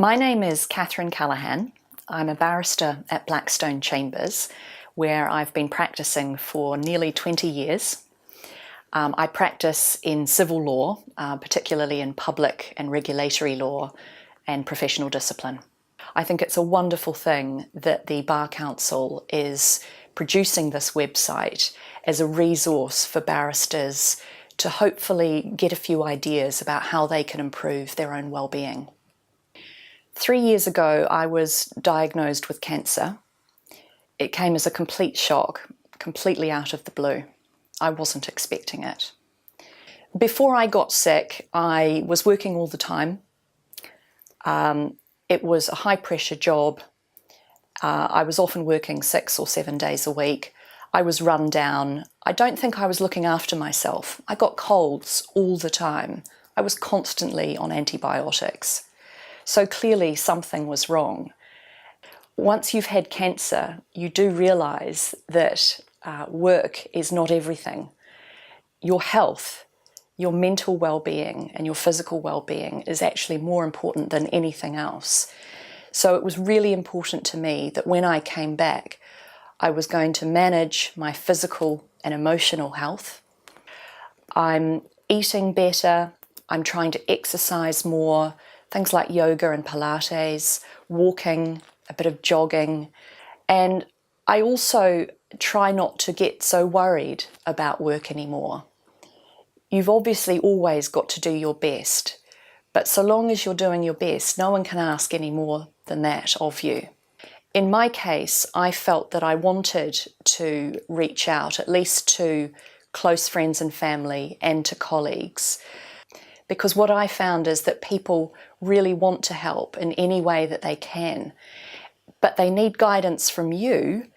My name is CALLAGHAN. I'm a barrister at Blackstone Chambers, where I've been practicing for nearly 20 years. I practice in civil law, particularly in public and regulatory law and professional discipline. I think it's a wonderful thing that the Bar Council is producing this website as a resource for barristers to hopefully get a few ideas about how they can improve their own well-being. 3 years ago, I was diagnosed with cancer. It came as a complete shock, completely out of the blue. I wasn't expecting it. Before I got sick, I was working all the time. It was a high-pressure job. I was often working 6 or 7 days a week. I was run down. I don't think I was looking after myself. I got colds all the time. I was constantly on antibiotics. So clearly something was wrong. Once you've had cancer, you do realise that work is not everything. Your health, your mental well-being and your physical well-being is actually more important than anything else. So it was really important to me that when I came back, I was going to manage my physical and emotional health. I'm eating better, I'm trying to exercise more, things like yoga and Pilates, walking, a bit of jogging, and I also try not to get so worried about work anymore. You've obviously always got to do your best, but so long as you're doing your best, no one can ask any more than that of you. In my case, I felt that I wanted to reach out, at least to close friends and family and to colleagues, because what I found is that people really want to help in any way that they can, but they need guidance from you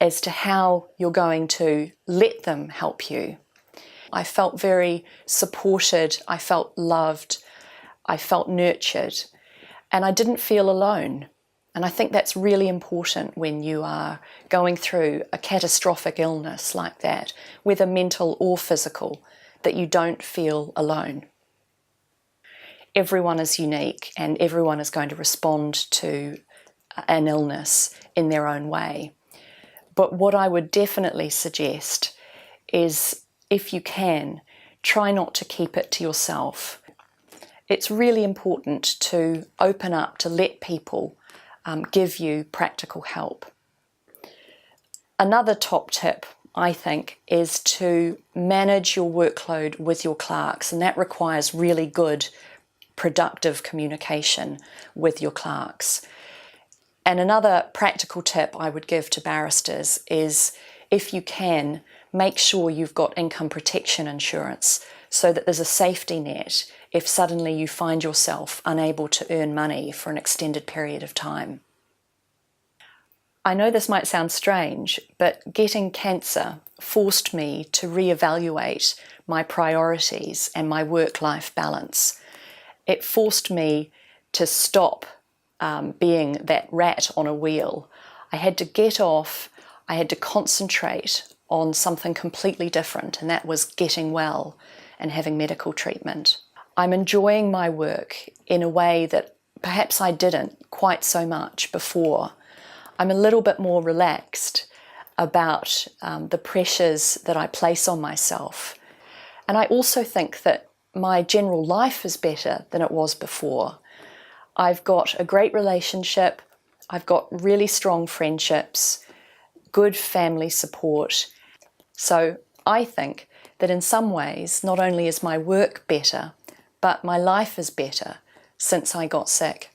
as to how you're going to let them help you. I felt very supported, I felt loved, I felt nurtured, and I didn't feel alone. And I think that's really important when you are going through a catastrophic illness like that, whether mental or physical, that you don't feel alone. Everyone is unique and everyone is going to respond to an illness in their own way. But what I would definitely suggest is, if you can, try not to keep it to yourself. It's really important to open up, to let people give you practical help. Another top tip, I think, is to manage your workload with your clerks, and that requires really good, productive communication with your clerks. And another practical tip I would give to barristers is, if you can, make sure you've got income protection insurance so that there's a safety net if suddenly you find yourself unable to earn money for an extended period of time. I know this might sound strange, but getting cancer forced me to reevaluate my priorities and my work-life balance. It forced me to stop being that rat on a wheel. I had to get off, I had to concentrate on something completely different, and that was getting well and having medical treatment. I'm enjoying my work in a way that perhaps I didn't quite so much before. I'm a little bit more relaxed about the pressures that I place on myself. And I also think that my general life is better than it was before. I've got a great relationship, I've got really strong friendships, good family support. So I think that in some ways, not only is my work better, but my life is better since I got sick.